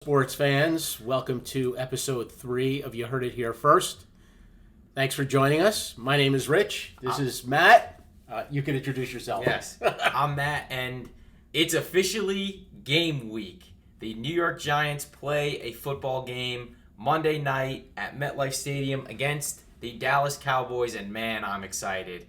Sports fans, welcome to episode 3 of You Heard It Here First. Thanks for joining us. My name is Rich. This is Matt. You can introduce yourself. Yes, I'm Matt, and it's officially game week. The New York Giants play a football game Monday night at MetLife Stadium against the Dallas Cowboys, and man, I'm excited.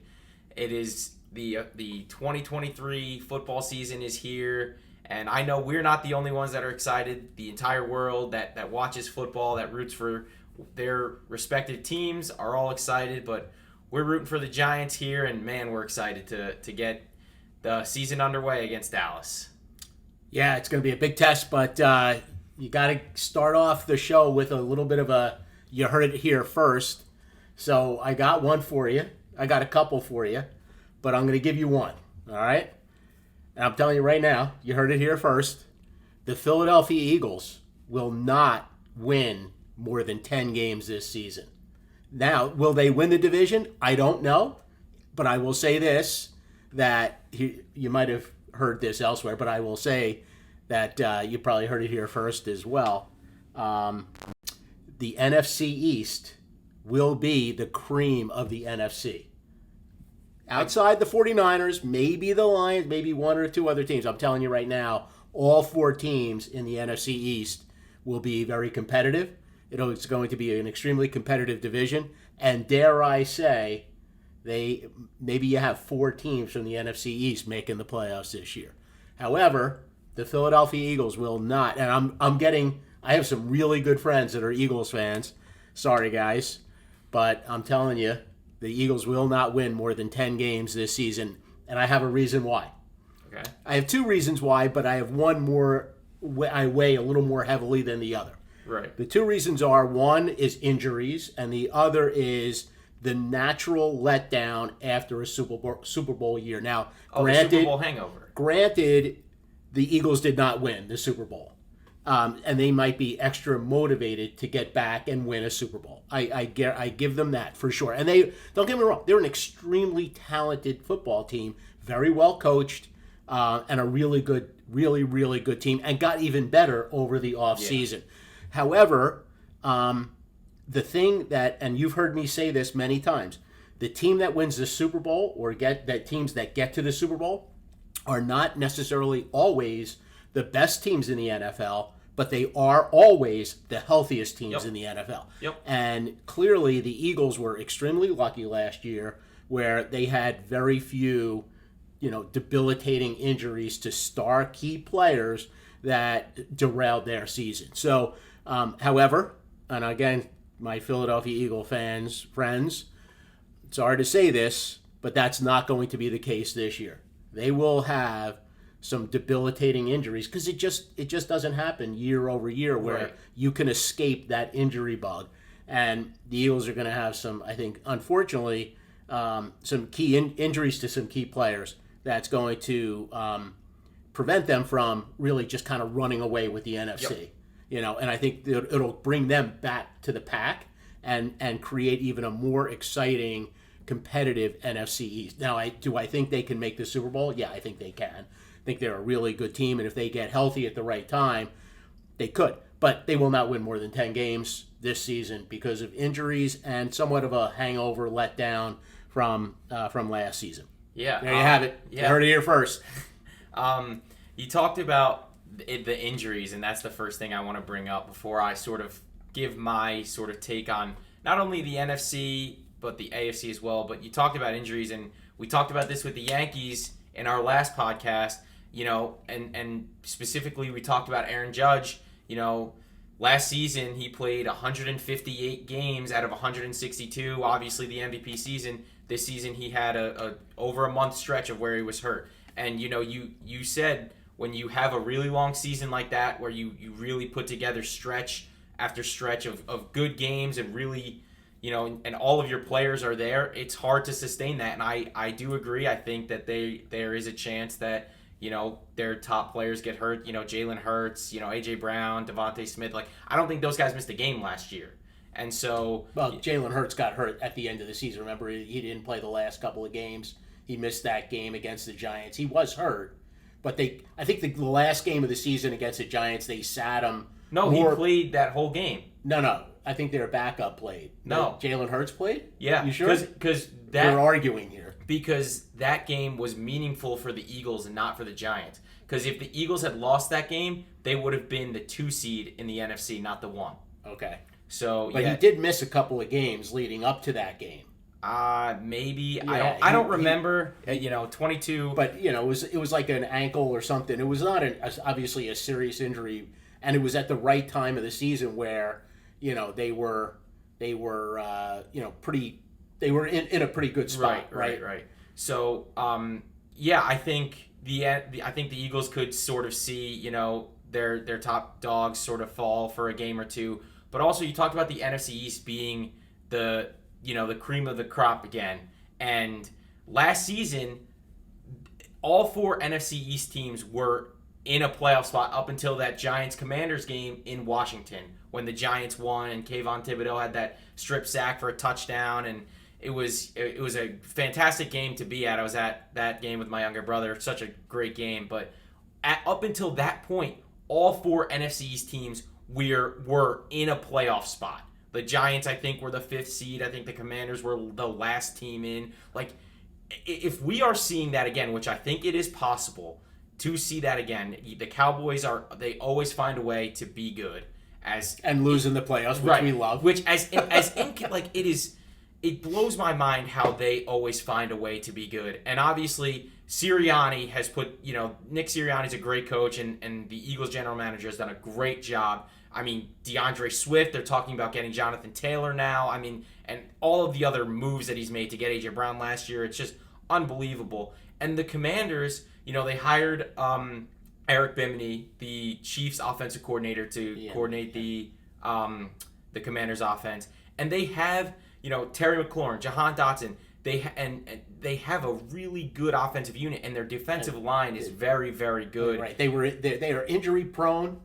It is the 2023 football season is here. And I know we're not the only ones that are excited. The entire world that watches football, that roots for their respective teams are all excited. But we're rooting for the Giants here, and man, we're excited to get the season underway against Dallas. Yeah, it's going to be a big test, but you got to start off the show with a little bit of a You Heard It Here First. So I got one for you. I got a couple for you, but I'm going to give you one, all right? And I'm telling you right now, you heard it here first, the Philadelphia Eagles will not win more than 10 games this season. Now, will they win the division? I don't know. But I will say this, that you might have heard this elsewhere, but I will say that you probably heard it here first as well. The NFC East will be the cream of the NFC. Outside the 49ers, maybe the Lions, maybe one or two other teams. I'm telling you right now, all four teams in the NFC East will be very competitive. It's going to be an extremely competitive division. And dare I say, maybe you have four teams from the NFC East making the playoffs this year. However, the Philadelphia Eagles will not. And I have some really good friends that are Eagles fans. Sorry, guys. But I'm telling you, the Eagles will not win more than 10 games this season, and I have a reason why. Okay. I have two reasons why, but I have one more I weigh a little more heavily than the other. Right. The two reasons are, one is injuries, and the other is the natural letdown after a Super Bowl year. Now, the Super Bowl hangover. Granted, the Eagles did not win the Super Bowl. And they might be extra motivated to get back and win a Super Bowl. I give them that for sure. And they, don't get me wrong, they're an extremely talented football team, very well coached, and a really good team, and got even better over the offseason. Yeah. However, the thing that, and you've heard me say this many times, the team that wins the Super Bowl or teams that get to the Super Bowl are not necessarily always the best teams in the NFL, but they are always the healthiest teams in the NFL. Yep. And clearly the Eagles were extremely lucky last year where they had very few, debilitating injuries to star key players that derailed their season. So, however, and again, my Philadelphia Eagle friends, sorry to say this, but that's not going to be the case this year. They will have some debilitating injuries because it just doesn't happen year over year where you can escape that injury bug. And the Eagles are going to have some, I think, unfortunately, some key injuries to some key players that's going to prevent them from really just kind of running away with the NFC. Yep. And I think it'll bring them back to the pack and create even a more exciting, competitive NFC East. Now, do I think they can make the Super Bowl? Yeah, I think they can. I think they're a really good team, and if they get healthy at the right time, they could. But they will not win more than 10 games this season because of injuries and somewhat of a hangover letdown from last season. Yeah. There you have it. Yeah. You heard it here first. You talked about the injuries, and that's the first thing I want to bring up before I sort of give my sort of take on not only the NFC, but the AFC as well. But you talked about injuries, and we talked about this with the Yankees in our last podcast. And specifically we talked about Aaron Judge. Last season he played 158 games out of 162. Obviously the MVP season. This season he had a over a month stretch of where he was hurt. And you said when you have a really long season like that where you really put together stretch after stretch of good games and really, and all of your players are there, it's hard to sustain that. And I do agree. I think that there is a chance that their top players get hurt. Jalen Hurts, A.J. Brown, Devontae Smith. I don't think those guys missed a game last year. And so... Well, Jalen Hurts got hurt at the end of the season. Remember, he didn't play the last couple of games. He missed that game against the Giants. He was hurt. But I think the last game of the season against the Giants, they sat him No, he played that whole game. No. I think their backup played. No. Jalen Hurts played? Yeah. You sure? Because we're arguing here. Because that game was meaningful for the Eagles and not for the Giants. Because if the Eagles had lost that game, they would have been the 2 seed in the NFC, not the 1. Okay. So, but he did miss a couple of games leading up to that game. Maybe. Yeah, I don't remember. 22. But it was like an ankle or something. It was not obviously a serious injury, and it was at the right time of the season where they were pretty. They were in a pretty good spot. Right. So I think the Eagles could sort of see their top dogs sort of fall for a game or two. But also you talked about the NFC East being the cream of the crop again. And last season, all 4 NFC East teams were in a playoff spot up until that Giants-Commanders game in Washington when the Giants won and Kayvon Thibodeau had that strip sack for a touchdown. And it was a fantastic game to be at. I was at that game with my younger brother. Such a great game. But up until that point, all 4 NFC East teams were in a playoff spot. The Giants, I think, were the 5th seed. I think the Commanders were the last team in. Like, if we are seeing that again, which I think it is possible to see that again, the Cowboys they always find a way to be good and lose in the playoffs, which we love. Which it blows my mind how they always find a way to be good. And obviously, Sirianni has put, Nick Sirianni's a great coach, and the Eagles general manager has done a great job. I mean, DeAndre Swift, they're talking about getting Jonathan Taylor now. I mean, and all of the other moves that he's made to get A.J. Brown last year, it's just unbelievable. And the Commanders, they hired Eric Bimini, the Chiefs offensive coordinator, to coordinate the Commanders offense. And they have, Terry McLaurin, Jahan Dotson, they have a really good offensive unit, and their defensive line is very, very good. Right. They are injury prone,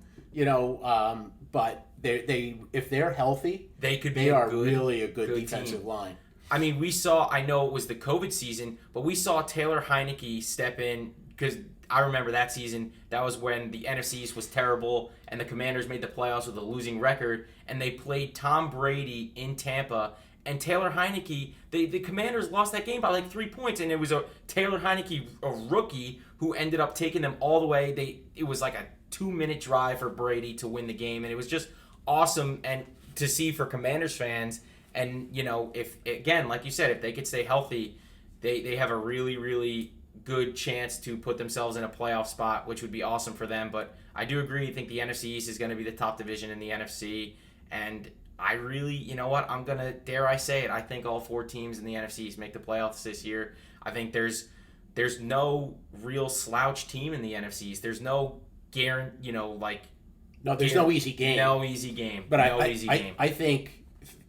but if they're healthy, they are really a good defensive team. line. I mean, I know it was the COVID season, but we saw Taylor Heineke step in because I remember that season. That was when the NFC East was terrible and the Commanders made the playoffs with a losing record, and they played Tom Brady in Tampa. And Taylor Heineke, the Commanders lost that game by like 3 points, and it was a Taylor Heineke, a rookie, who ended up taking them all the way. It was like a 2-minute drive for Brady to win the game, and it was just awesome and to see for Commanders fans. And if again, like you said, if they could stay healthy, they have a really, really good chance to put themselves in a playoff spot, which would be awesome for them. But I do agree. I think the NFC East is going to be the top division in the NFC, and I really, I'm going to, dare I say it, I think all 4 teams in the NFC East make the playoffs this year. I think there's no real slouch team in the NFC East. There's no guarantee, No, there's no easy game. No easy game. But I think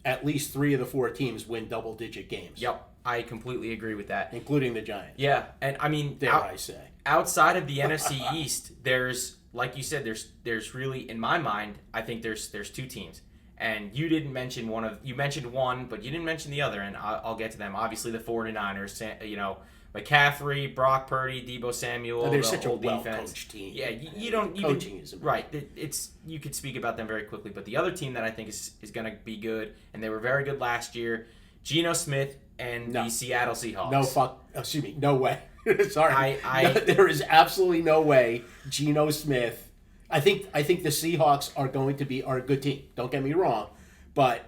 at least 3 of the 4 teams win double-digit games. Yep, I completely agree with that. Including the Giants. Yeah, and I mean, dare I say. Outside of the NFC East, there's, like you said, there's really, in my mind, I think there's 2 teams. And you didn't mention you mentioned one, but you didn't mention the other, and I'll get to them. Obviously, the 49ers, McCaffrey, Brock Purdy, Deebo Samuel, they're the such whole a well-coached team. Yeah, you don't even... Coaching is right. You could speak about them very quickly, but the other team that I think is going to be good, and they were very good last year, Geno Smith and the Seattle Seahawks. No way. Sorry. There is absolutely no way Geno Smith... I think the Seahawks are a good team. Don't get me wrong, but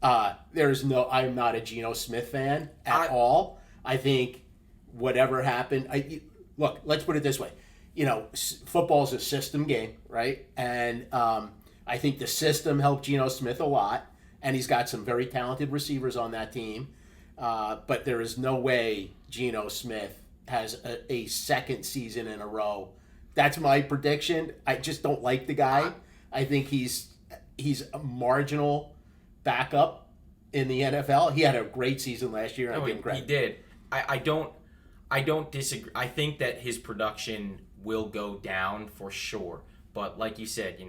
I'm not a Geno Smith fan at all. I think whatever happened, look, let's put it this way. Football is a system game, right? And I think the system helped Geno Smith a lot, and he's got some very talented receivers on that team. But there is no way Geno Smith has a second season in a row. That's my prediction. I just don't like the guy. I think he's a marginal backup in the NFL. He had a great season last year. No, he did. I don't disagree. I think that his production will go down for sure. But like you said,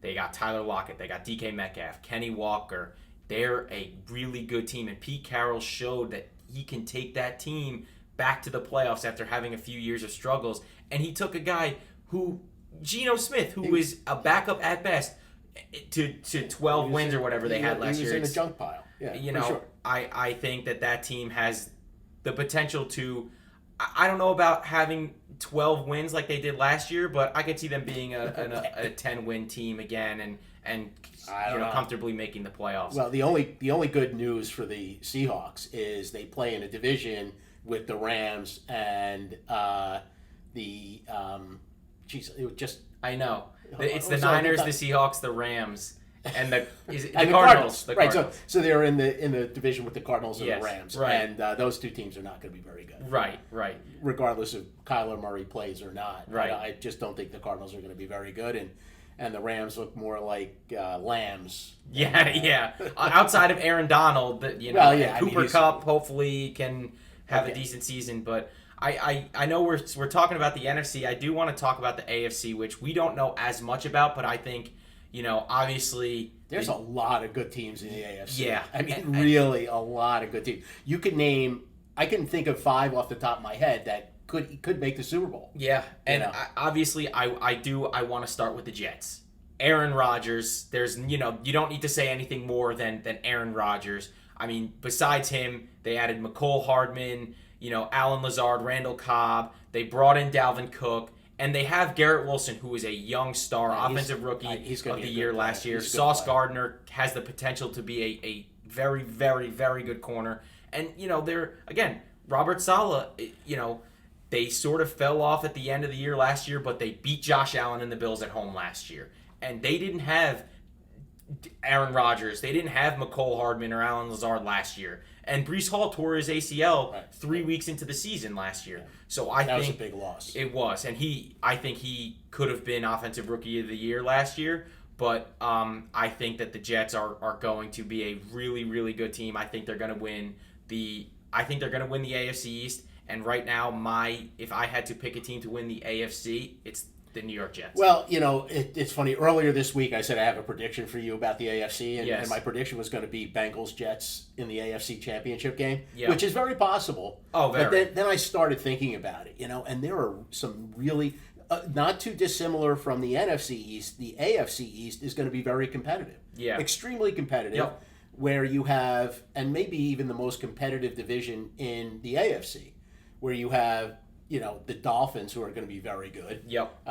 they got Tyler Lockett, they got DK Metcalf, Kenny Walker. They're a really good team, and Pete Carroll showed that he can take that team back to the playoffs after having a few years of struggles. And he took a guy Geno Smith, who is a backup at best, to 12 wins or whatever they had last year. He was in a junk pile. Yeah, sure. I think that team has the potential to. I don't know about having 12 wins like they did last year, but I could see them being a 10-win team again and comfortably making the playoffs. Well, the only good news for the Seahawks is they play in a division with the Rams and it was just. I know. It's the Niners, the Seahawks, the Rams, and the and Cardinals. The right, Cardinals. so they're in the division with the Cardinals and the Rams, right. And those two teams are not going to be very good. Right. Regardless of Kyler Murray plays or not. Right. I just don't think the Cardinals are going to be very good, and the Rams look more like lambs. Yeah. Outside of Aaron Donald, Cooper Kupp hopefully can have a decent season, but. I know we're talking about the NFC. I do want to talk about the AFC, which we don't know as much about, but I think, obviously... There's a lot of good teams in the AFC. Yeah. I mean, really a lot of good teams. You could name... I can think of 5 off the top of my head that could make the Super Bowl. Yeah, and obviously I want to start with the Jets. Aaron Rodgers, there's, you don't need to say anything more than Aaron Rodgers. I mean, besides him, they added McCole Hardman... Alan Lazard, Randall Cobb. They brought in Dalvin Cook. And they have Garrett Wilson, who is a young star, offensive rookie of the year last year. Sauce Gardner has the potential to be a very, very, very good corner. And, they're, again, Robert Saleh, they sort of fell off at the end of the year last year, but they beat Josh Allen and the Bills at home last year. And they didn't have Aaron Rodgers. They didn't have McCole Hardman or Alan Lazard last year. And Breece Hall tore his ACL 3 weeks into the season last year. So that was a big loss. It was. And I think he could have been Offensive Rookie of the Year last year. But I think that the Jets are going to be a really, really good team. I think they're going to win the AFC East. And right now, if I had to pick a team to win the AFC, it's the New York Jets. Well, it's funny. Earlier this week, I said I have a prediction for you about the AFC, and my prediction was going to be Bengals-Jets in the AFC Championship game, which is very possible. Oh, very. But then I started thinking about it, and there are some really, not too dissimilar from the NFC East, the AFC East is going to be very competitive. Yeah. Extremely competitive, where you have, and maybe even the most competitive division in the AFC, where you have the Dolphins, who are going to be very good. Yep.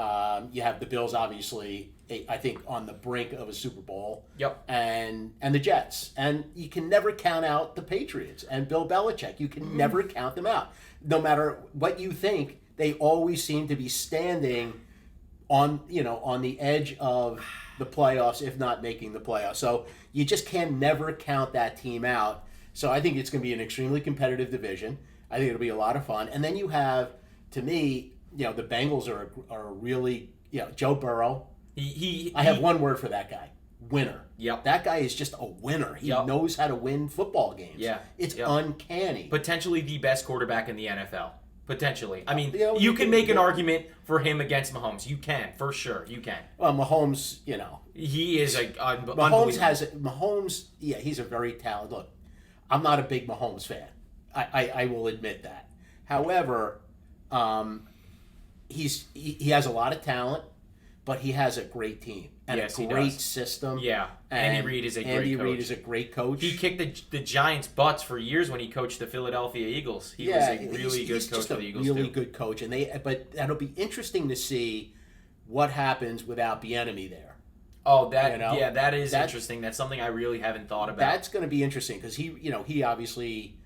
You have the Bills, obviously, I think, on the brink of a Super Bowl. Yep. And the Jets. And you can never count out the Patriots and Bill Belichick. You can never count them out. No matter what you think, they always seem to be standing on the edge of the playoffs, if not making the playoffs. So you just can never count that team out. So I think it's going to be an extremely competitive division. I think it'll be a lot of fun. And then you have, to me, the Bengals are really, Joe Burrow. I have one word for that guy: winner. Yep. That guy is just a winner. He knows how to win football games. Yeah. It's uncanny. Potentially the best quarterback in the NFL. Potentially. I mean, you can make an argument for him against Mahomes. You can, for sure. You can. Well, Mahomes, he is Mahomes, he's a very talented. Look, I'm not a big Mahomes fan. I will admit that. However, he has a lot of talent, but he has a great team and a great system. Yeah, Andy Reid is a great coach. He kicked the Giants' butts for years when he coached the Philadelphia Eagles. He was a really good coach for the Eagles. Really good coach, but that'll be interesting to see what happens without Bieniemy there. Oh, that is interesting. That's something I really haven't thought about. That's going to be interesting because he obviously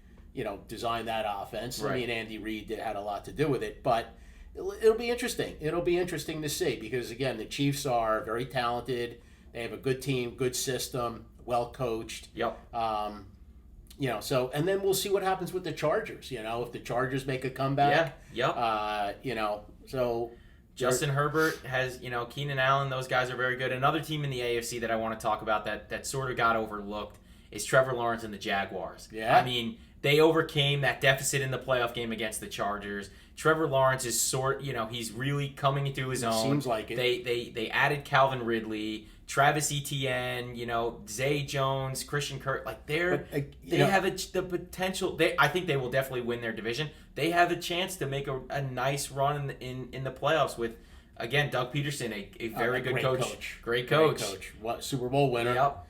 designed that offense. Right. I mean, Andy Reid had a lot to do with it, but it'll be interesting. It'll be interesting to see because, again, the Chiefs are very talented. They have a good team, good system, well coached. Yep. So and then we'll see what happens with the Chargers. If the Chargers make a comeback. Yeah. Yep. So Justin Herbert has, Keenan Allen. Those guys are very good. Another team in the AFC that I want to talk about that sort of got overlooked is Trevor Lawrence and the Jaguars. Yeah. I mean, they overcame that deficit in the playoff game against the Chargers. Trevor Lawrence is he's really coming into his own. Seems like it. They added Calvin Ridley, Travis Etienne, Zay Jones, Christian Kirk. Like they have the potential. I think they will definitely win their division. They have a chance to make a nice run in the playoffs with again, Doug Peterson, a very good great coach. Great Great coach. coach. What, Super Bowl winner. Yep.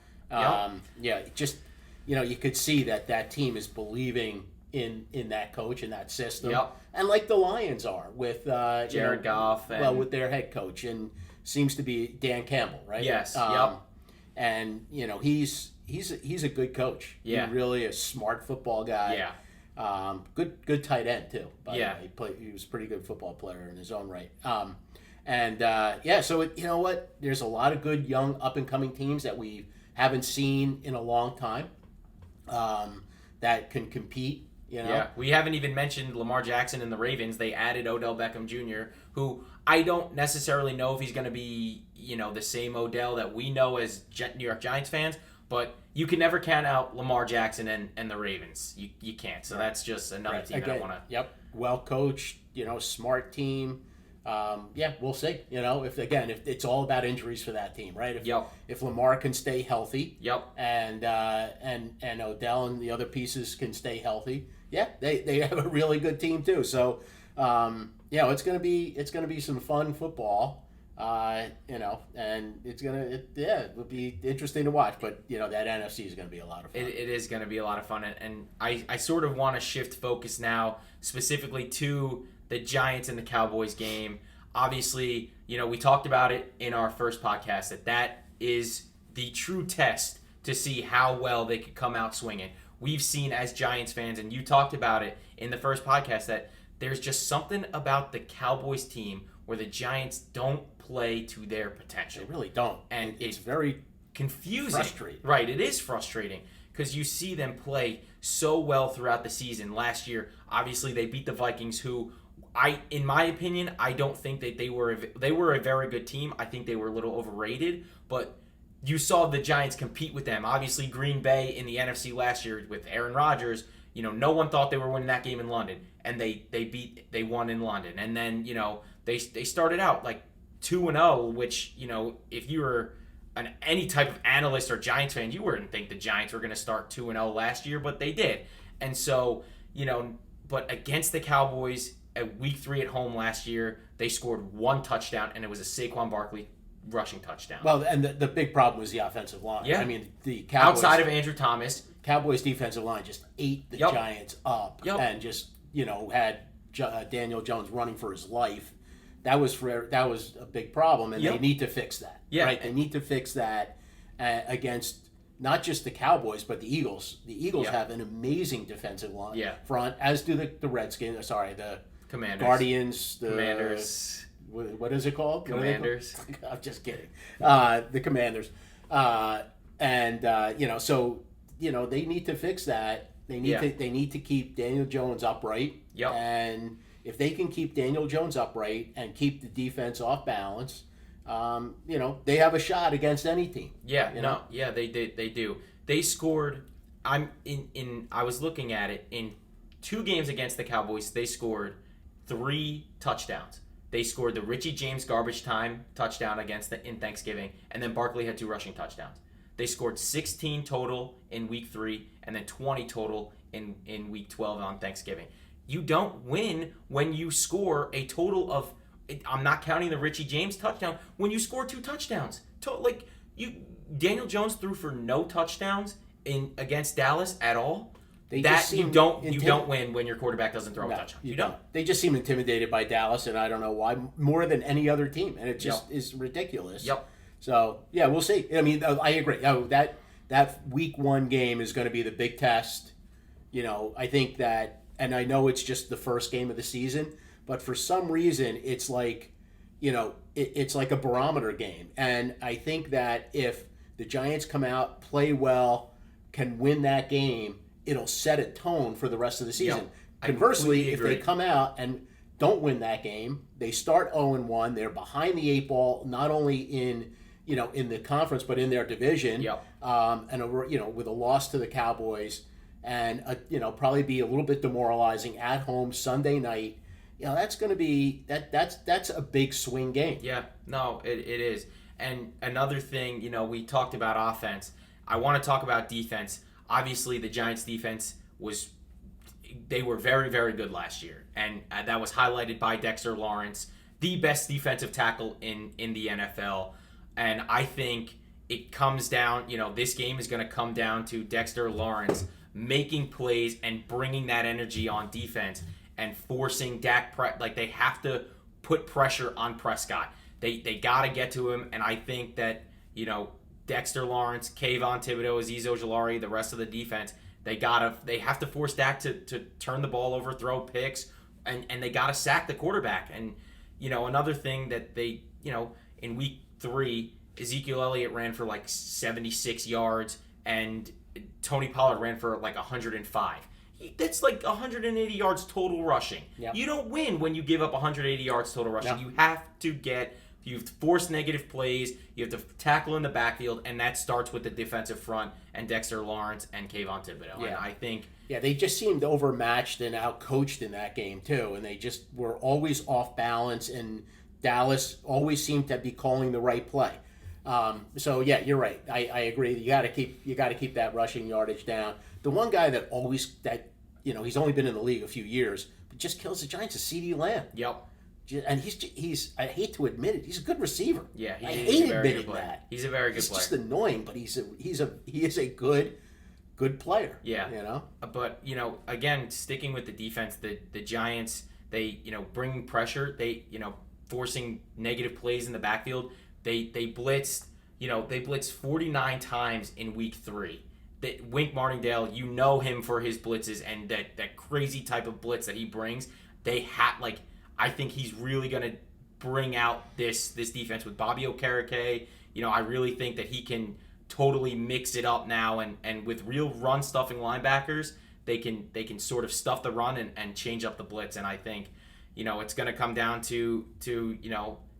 Yeah, just you could see that team is believing in that coach and that system. Yep. And like the Lions are with Jared Goff. And, with their head coach, and seems to be Dan Campbell, right? Yes. And he's a good coach. Yeah. He's really a smart football guy. Yeah. Good tight end too. By Yeah. the way. He was a pretty good football player in his own right. So you know what? There's a lot of good young up and coming teams that we haven't seen in a long time that can compete. Yeah, we haven't even mentioned Lamar Jackson and the Ravens. They added Odell Beckham Jr., who I don't necessarily know if he's going to be, the same Odell that we know as New York Giants fans, but you can never count out Lamar Jackson and the Ravens. You can't. So that's just another team that I want to. Yep, well coached, smart team. We'll see. If it's all about injuries for that team, right? If Lamar can stay healthy, and Odell and the other pieces can stay healthy, they have a really good team too. So, it's gonna be some fun football, and it'll be interesting to watch. But that NFC is gonna be a lot of fun. It is gonna be a lot of fun, and I sort of want to shift focus now specifically to the Giants and the Cowboys game. Obviously, we talked about it in our first podcast that is the true test to see how well they could come out swinging. We've seen as Giants fans, and you talked about it in the first podcast, that there's just something about the Cowboys team where the Giants don't play to their potential. They really don't. And it's very confusing. Frustrating. Right, it is frustrating because you see them play so well throughout the season. Last year, obviously, they beat the Vikings, who in my opinion, I don't think that they were a very good team. I think they were a little overrated, but you saw the Giants compete with them. Obviously, Green Bay in the NFC last year with Aaron Rodgers, no one thought they were winning that game in London, and they won in London. And then, they started out like 2-0, which, if you were any type of analyst or Giants fan, you wouldn't think the Giants were going to start 2-0 last year, but they did. And so, but against the Cowboys at week 3 at home last year, they scored 1 touchdown, and it was a Saquon Barkley rushing touchdown. Well, and the big problem was the offensive line. Yeah. I mean, the Cowboys, outside of Andrew Thomas, Cowboys defensive line just ate the Giants up and just, had Daniel Jones running for his life. That was a big problem, and they need to fix that. Yeah. Right? They need to fix that against not just the Cowboys, but the Eagles. The Eagles have an amazing defensive line front, as do the Redskins. Sorry, the Commanders. Guardians. The Commanders. What is it called? Commanders. I'm just kidding. The Commanders. So they need to fix that. They need to keep Daniel Jones upright. Yep. And if they can keep Daniel Jones upright and keep the defense off balance, they have a shot against any team. Yeah, they do. They scored. I was looking at it in 2 games against the Cowboys. They scored 3 touchdowns. They scored the Richie James garbage time touchdown in Thanksgiving, and then Barkley had 2 rushing touchdowns. They scored 16 total in week 3, and then 20 total in week 12 on Thanksgiving. You don't win when you score a total of, I'm not counting the Richie James touchdown, when you score 2 touchdowns. Daniel Jones threw for no touchdowns against Dallas at all. You don't win when your quarterback doesn't throw a touchdown. You don't. They just seem intimidated by Dallas, and I don't know why, more than any other team, and it just is ridiculous. Yep. So we'll see. I mean, I agree. That week 1 game is going to be the big test. I think that, and I know it's just the first game of the season, but for some reason it's like, it's like a barometer game, and I think that if the Giants come out, play well, can win that game, it'll set a tone for the rest of the season. Yep. Conversely, if they come out and don't win that game, they start 0-1. They're behind the 8 ball, not only in the conference but in their division. Yep. With a loss to the Cowboys, and probably be a little bit demoralizing at home Sunday night. That's going to be that's a big swing game. Yeah, no, it is. And another thing, we talked about offense. I want to talk about defense. Obviously, the Giants' defense they were very, very good last year, and that was highlighted by Dexter Lawrence. the best defensive tackle in the NFL. And I think it comes down, this game is going to come down to Dexter Lawrence making plays and bringing that energy on defense and forcing Dak. They have to put pressure on Prescott. They got to get to him, and I think that, Dexter Lawrence, Kayvon Thibodeau, Azeez Ojulari, the rest of the defense, they have to force Dak to turn the ball over, throw picks, and they got to sack the quarterback. And, another thing that they, in week 3, Ezekiel Elliott ran for like 76 yards, and Tony Pollard ran for like 105. That's like 180 yards total rushing. Yep. You don't win when you give up 180 yards total rushing. Yep. You've forced negative plays. You have to tackle in the backfield, and that starts with the defensive front and Dexter Lawrence and Kayvon Thibodeau. Yeah. And I think... Yeah, they just seemed overmatched and outcoached in that game, too. And they just were always off balance, and Dallas always seemed to be calling the right play. So, yeah, you're right. I agree. You got to keep that rushing yardage down. The one guy he's only been in the league a few years, but just kills the Giants is CeeDee Lamb. Yep. And he's I hate to admit it, he's a good receiver. Yeah, I hate admitting that. He's a very good player. It's just annoying, but he is a good player. Yeah. But again, sticking with the defense, the Giants, they bringing pressure, they forcing negative plays in the backfield. They blitzed 49 times in week 3. Wink Martindale, him for his blitzes and that crazy type of blitz that he brings. I think he's really going to bring out this defense with Bobby Okereke. I really think that he can totally mix it up now, and with real run-stuffing linebackers, they can sort of stuff the run and change up the blitz. And I think, it's going to come down to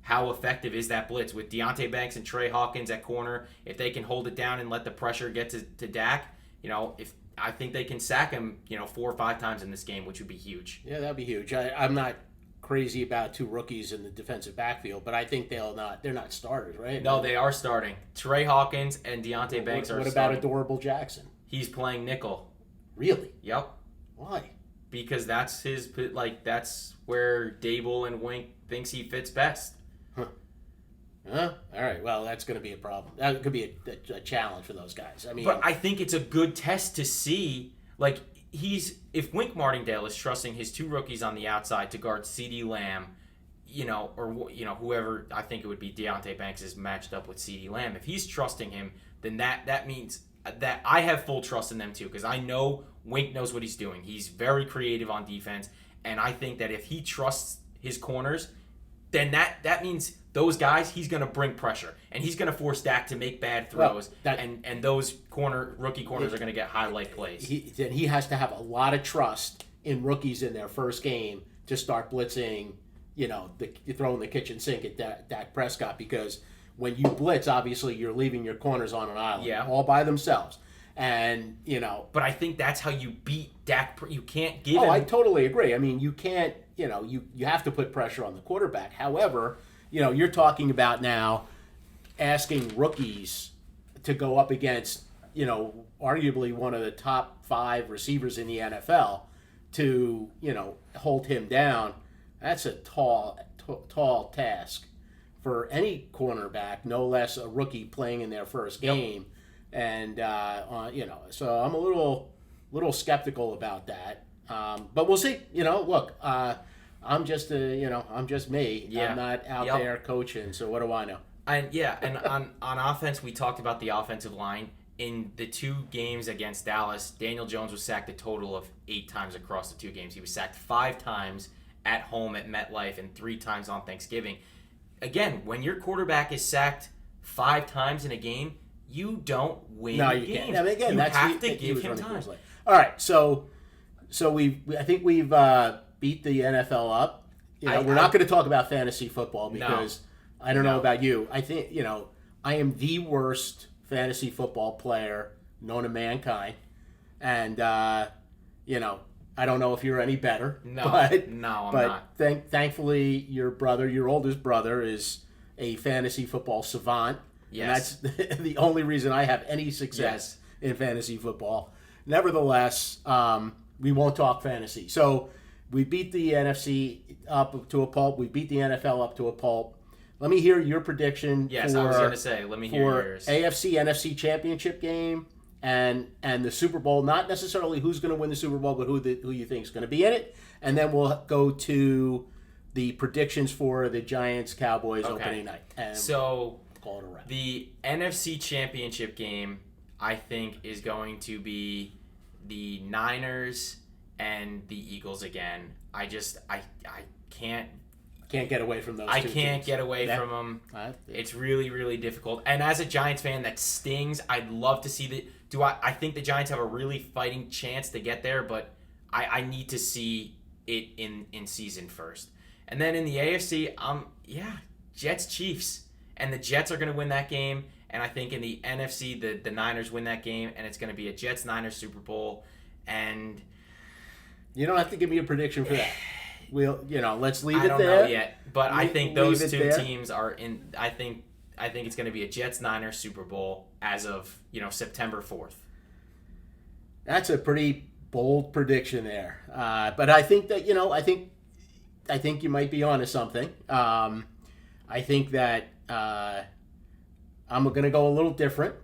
how effective is that blitz with Deonte Banks and Trey Hawkins at corner. If they can hold it down and let the pressure get to Dak, I think they can sack him, 4 or 5 times in this game, which would be huge. Yeah, that'd be huge. I'm not crazy about 2 rookies in the defensive backfield, but I think they're not starters, right? No, they are starting. Trey Hawkins and Deonte Banks are starting. What about Adorable Jackson? He's playing nickel. Really? Yep. Why? Because that's that's where Dable and Wink thinks he fits best. Huh? All right. Well, that's going to be a problem. That could be a challenge for those guys. But I think it's a good test to see, if Wink Martindale is trusting his 2 rookies on the outside to guard CeeDee Lamb, or whoever, I think it would be Deonte Banks is matched up with CeeDee Lamb. If he's trusting him, then that means that I have full trust in them too, because I know Wink knows what he's doing. He's very creative on defense, and I think that if he trusts his corners, then that means those guys, he's going to bring pressure, and he's going to force Dak to make bad throws, and those rookie corners are going to get highlight plays. He has to have a lot of trust in rookies in their first game to start blitzing, throwing the kitchen sink at Dak Prescott, because when you blitz, obviously you're leaving your corners on an island, all by themselves. And, But I think that's how you beat Dak. You can't give him... I totally agree. You can't, you have to put pressure on the quarterback. However, you're talking about now asking rookies to go up against, arguably one of the top 5 receivers in the NFL to, hold him down. That's a tall task for any cornerback, no less a rookie playing in their first game. And, so I'm a little skeptical about that. But we'll see. Look, I'm just me. Yeah. I'm not out there coaching, so what do I know? And on offense, we talked about the offensive line. In the 2 games against Dallas, Daniel Jones was sacked a total of 8 times across the 2 games. He was sacked 5 times at home at MetLife and 3 times on Thanksgiving. Again, when your quarterback is sacked 5 times in a game, you don't win games. Can't. Again, you have to give him time. All right, so I think we've beat the NFL up. We're not going to talk about fantasy football because I don't know about you. I think I am the worst fantasy football player known to mankind, and I don't know if you're any better. No, I'm not. Thankfully, your oldest brother, is a fantasy football savant. Yes. And that's the only reason I have any success in fantasy football. Nevertheless, we won't talk fantasy. So We beat the NFC up to a pulp. We beat the NFL up to a pulp. Let me hear your prediction. Yes, for, I was going to say, let me hear yours. AFC NFC championship game and the Super Bowl. Not necessarily who's going to win the Super Bowl, but who you think is going to be in it. And then we'll go to the predictions for the Giants Cowboys opening night. And so call it a wrap. The NFC championship game, I think, is going to be the Niners and the Eagles again. I can't get away from those. I two can't teams. get away from them. It's really, really difficult. And as a Giants fan, that stings. I'd love to see I think the Giants have a really fighting chance to get there, but I need to see it in season first. And then in the AFC, Jets Chiefs. And the Jets are going to win that game. And I think in the NFC, the Niners win that game, and it's going to be a Jets-Niners Super Bowl. And you don't have to give me a prediction for that. Let's leave it there. I don't know yet, but I think those two teams are in. I think it's going to be a Jets-Niners Super Bowl as of September 4th. That's a pretty bold prediction there, but I think that I think you might be onto something. I think that I'm going to go a little different.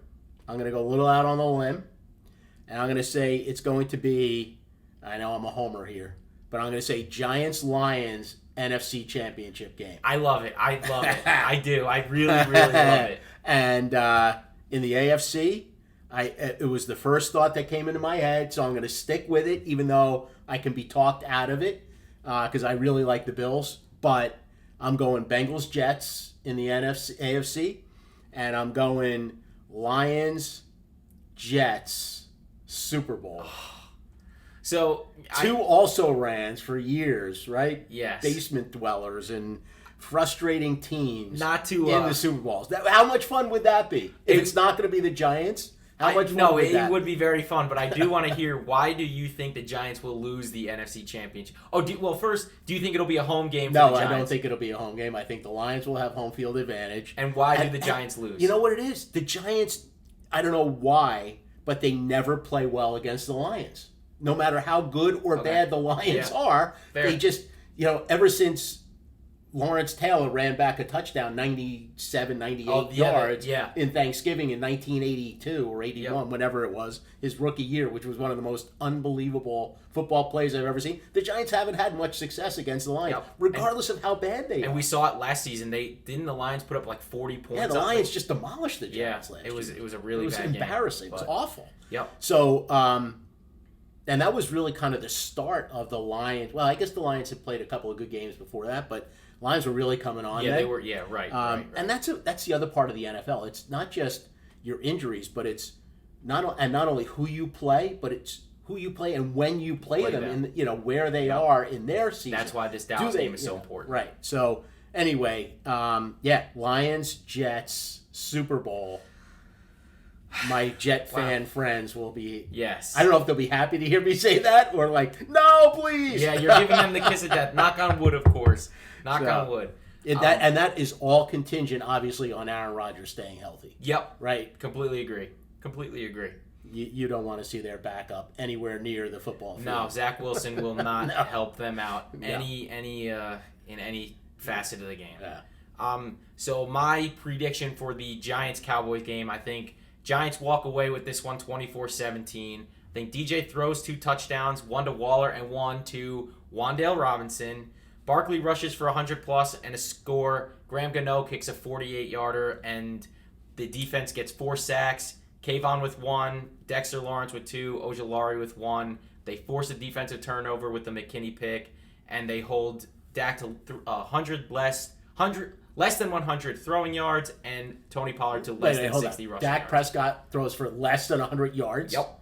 I'm going to go a little out on the limb, and I'm going to say it's going to be. I know I'm a homer here, but I'm going to say Giants-Lions NFC Championship game. I love it. I do. I really, really love it. And in the AFC, it was the first thought that came into my head, so I'm going to stick with it, even though I can be talked out of it, because I really like the Bills. But I'm going Bengals-Jets in the AFC, and I'm going Lions-Jets Super Bowl. So two also-rans for years, right? Yes. Basement dwellers and frustrating teams not to in the Super Bowls. How much fun would that be? If it's not going to be the Giants, how much fun would that? It would be very fun, but I do want to hear, why do you think the Giants will lose the NFC Championship? First, do you think it'll be a home game for the Giants? No, I don't think it'll be a home game. I think the Lions will have home field advantage. And why do the Giants lose? You know what it is? The Giants, I don't know why, but they never play well against the Lions. No matter how good or bad the Lions are, they just, ever since Lawrence Taylor ran back a touchdown 98 yards in Thanksgiving in 1982 or 81, whenever it was, his rookie year, which was one of the most unbelievable football plays I've ever seen. The Giants haven't had much success against the Lions, regardless of how bad they are. And we saw it last season. Didn't the Lions put up like 40 points? Yeah, the Lions just demolished the Giants last year. It was a really bad game. It was embarrassing. It was awful. Yep. So, and that was really kind of the start of the Lions. Well, I guess the Lions had played a couple of good games before that, but Lions were really coming on. Yeah, they were. Yeah, right. And that's the other part of the NFL. It's not just your injuries, but it's not only who you play, but it's who you play and when you play them, and where they are in their season. That's why this Dallas game is so important. Right. So anyway, Lions, Jets, Super Bowl. My Jet fan friends will be. Yes. I don't know if they'll be happy to hear me say that or like, no, please. Yeah, you're giving them the kiss of death. Knock on wood, of course. Knock on wood. And that is all contingent, obviously, on Aaron Rodgers staying healthy. Yep. Right. Completely agree. You don't want to see their backup anywhere near the football field. No, Zach Wilson will not help them out in any facet of the game. Yeah. So my prediction for the Giants-Cowboys game, I think Giants walk away with this one 24-17. I think DJ throws 2 touchdowns, one to Waller and one to Wan'Dale Robinson. Barkley rushes for 100+ and a score. Graham Gano kicks a 48-yarder, and the defense gets 4 sacks. Kayvon with 1, Dexter Lawrence with 2, Ojulari with 1. They force a defensive turnover with the McKinney pick, and they hold Dak to 100 less than 100 throwing yards, and Tony Pollard to less than 60 rushing yards. Dak Prescott throws for less than 100 yards? Yep.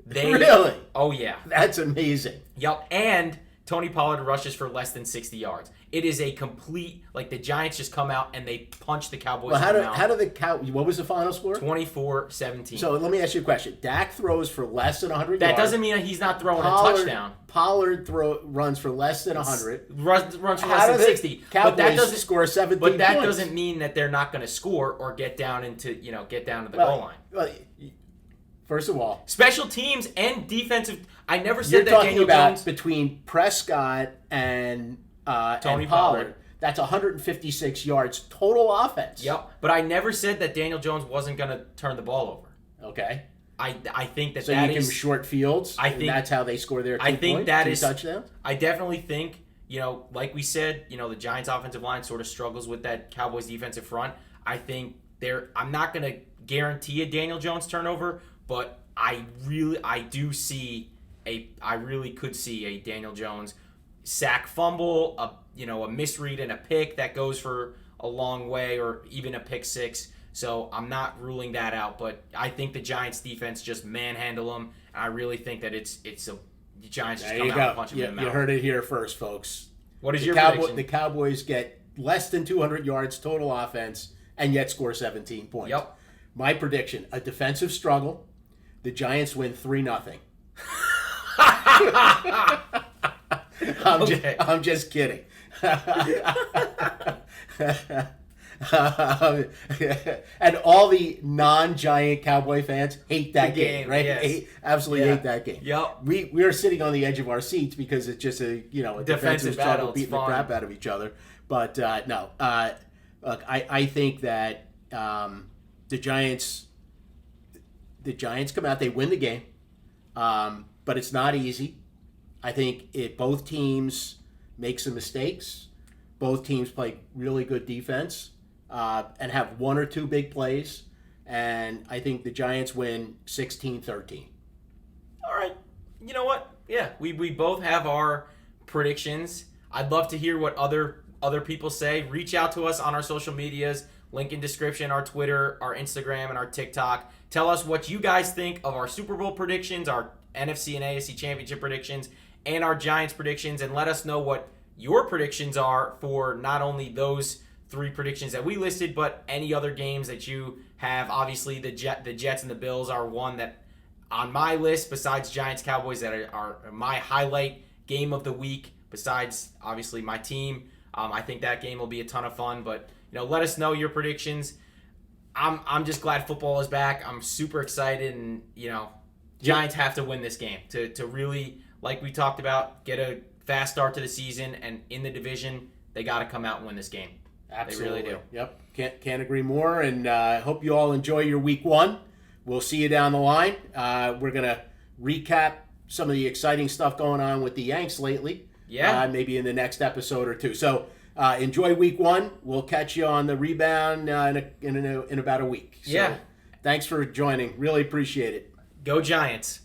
Really? Oh, yeah. That's amazing. Yep, and Tony Pollard rushes for less than 60 yards. It is a complete, the Giants just come out and they punch the Cowboys in the mouth. What was the final score? 24-17. So let me ask you a question. Dak throws for less than 100 yards. That doesn't mean that he's not throwing a touchdown. Pollard runs for less than 100. Runs for less than 60. Cowboys but that doesn't score 17 But that points. doesn't mean that they're not going to score or get down into, the goal line. Well, First of all, special teams and defensive. I never you're said that talking Daniel about Jones. between Prescott and Tony and Pollard. That's 156 yards total offense. Yep, but I never said that Daniel Jones wasn't going to turn the ball over. Okay. I think that So that you give is them short fields. I and think- that's how they score their 2 I think points, that 2 is- touchdowns. I definitely think, like we said, the Giants offensive line sort of struggles with that Cowboys defensive front. I think I'm not going to guarantee a Daniel Jones turnover, but I really could see a Daniel Jones sack, fumble, a misread and a pick that goes for a long way, or even a pick six. So I'm not ruling that out, but I think the Giants defense just manhandle them. And I really think that it's the Giants just There come you out go. and punch them in the You mouth. heard it here first, folks. What is The your Cowboy- prediction? The Cowboys get less than 200 yards total offense and yet score 17 points. Yep. My prediction, a defensive struggle. The Giants win 3-0. I'm just kidding. And all the non-Giant Cowboy fans hate that The game, right? yes. Absolutely Yeah. hate that game. Yep. We are sitting on the edge of our seats because it's just a defensive battle, struggle it's beating the fun. crap out of each other. But no, look, I think that the Giants come out, they win the game, but it's not easy. I think both teams make some mistakes. Both teams play really good defense and have one or two big plays. And I think the Giants win 16-13. All right. You know what? Yeah, we both have our predictions. I'd love to hear what other people say. Reach out to us on our social medias. Link in description, our Twitter, our Instagram, and our TikTok. Tell us what you guys think of our Super Bowl predictions, our NFC and AFC championship predictions, and our Giants predictions. And let us know what your predictions are for not only those 3 predictions that we listed, but any other games that you have. Obviously, the Jets and the Bills are one that on my list, besides Giants Cowboys, that are my highlight game of the week. Besides, obviously, my team. I think that game will be a ton of fun. But let us know your predictions. I'm just glad football is back. I'm super excited, and Giants have to win this game to really, like we talked about, get a fast start to the season, and in the division, they got to come out and win this game. Absolutely. They really do. Yep. Can't agree more. And I hope you all enjoy your week 1. We'll see you down the line. We're going to recap some of the exciting stuff going on with the Yanks lately. Yeah. Maybe in the next episode or 2. So enjoy week 1. We'll catch you on the rebound in about a week. So, Yeah. Thanks for joining. Really appreciate it. Go Giants.